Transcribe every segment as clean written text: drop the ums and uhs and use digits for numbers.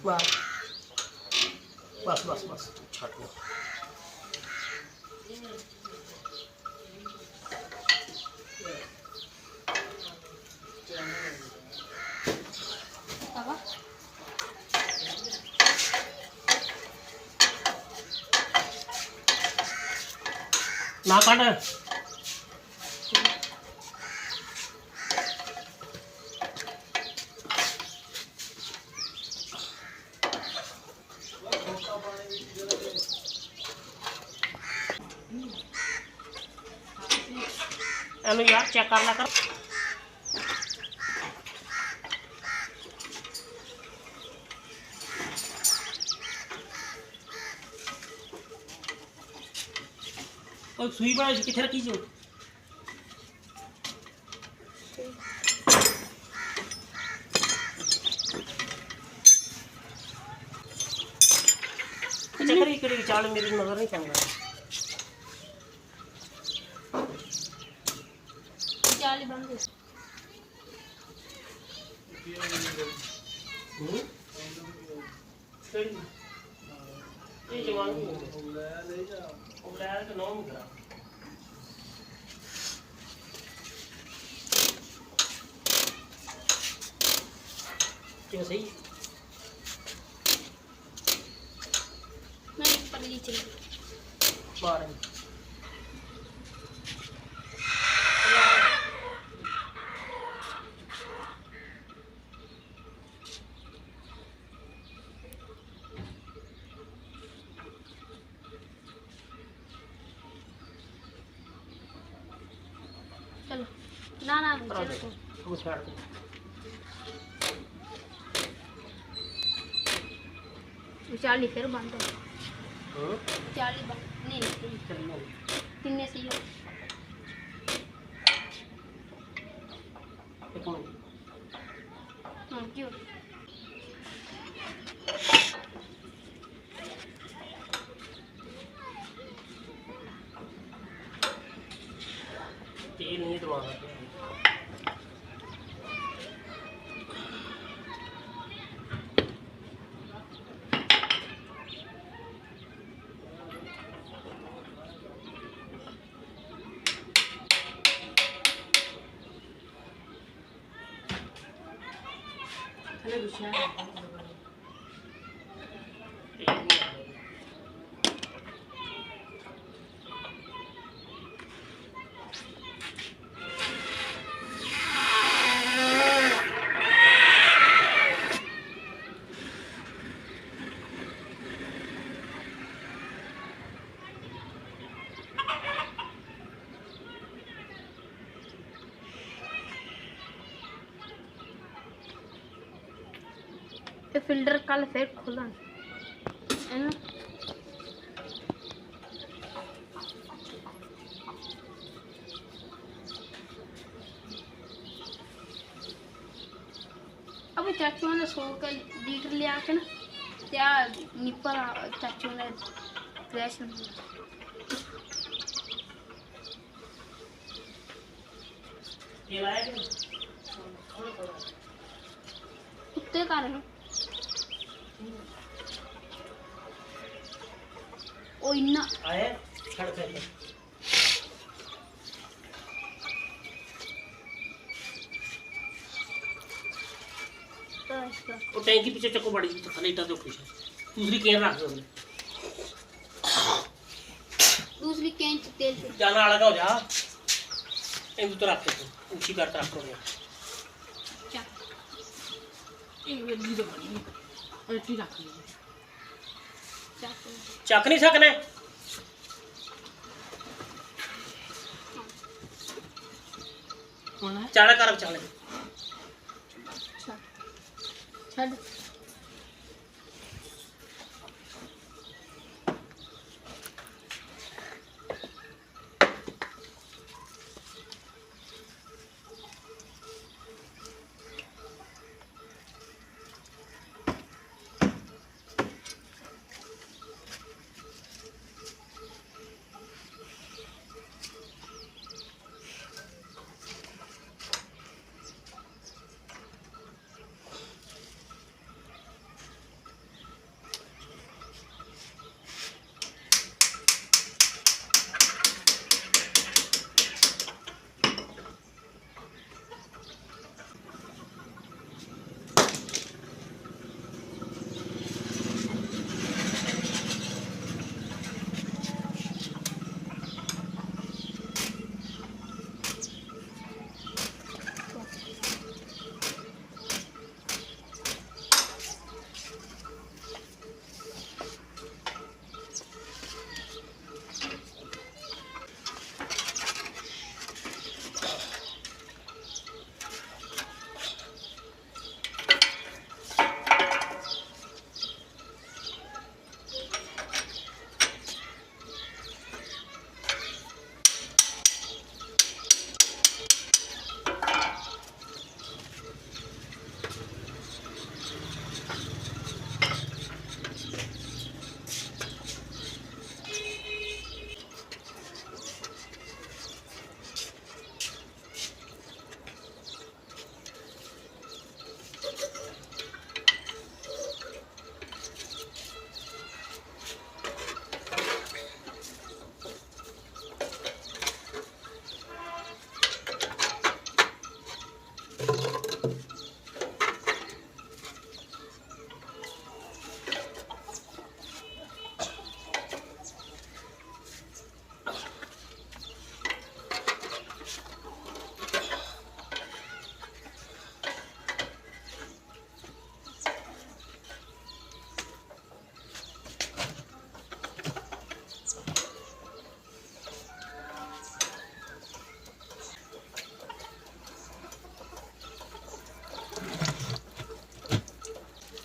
मार बस बस बस छट लो ना काट एनु यार चेक कर ला कर और सुई बड़ा किथे रखी जो चक्कर इकड़ी चाल मेरी नजर नहीं चंगा चाल बंद ये जवान ले जा ले तो नौ करा क्यों सही मैं पर ही चली बारह चलो ना ना चलो तो छाड़ दे चाली फिर बंद है चाली बंद नहीं तिन्ने से ही क्यों तेल नहीं दबा तो फिल्टर कल फिर खुला है ना अब चाचू ने 100 का लीटर ले आके ना त्या निपर चाचू ने क्रैश ये लाया कि कुत्ते का रहे ओ इन्ना आए छड़ कर वो टैंकी पीछे चक्को बड़ी तो खाली इटा दो पीछे दूसरी केन रख दो दूसरी केन तेल जाना अलग हो जा एक तो रख दो ऊंची करता रख दो एक वेली तो बनी ऐसी रख ली चक नहीं सकने चाड़ा कर चाले छड़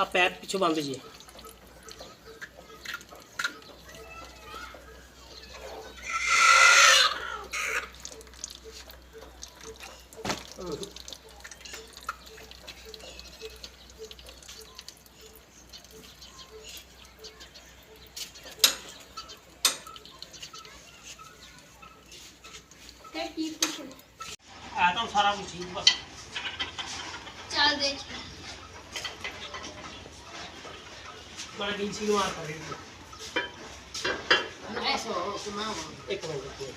ਆ ਪੈਪ ਪਿੱਛੋਂ ਬੰਦ ਜੀ। ਤੇ ਕੀ ਕੁਛ ਆ ਤਾਂ ਸਾਰਾ ਕੁਝ ਠੀਕ ਬਸ। ਚੱਲ ਦੇਖ ਮੈਂ ਡੀਸੀ ਨੂੰ ਮਾਰ ਕਰ ਰਹੀ ਹਾਂ। ਇੱਕ ਮਿੰਟ ਰੁਕੋ।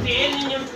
ਤੇਲ ਇੰਜਣ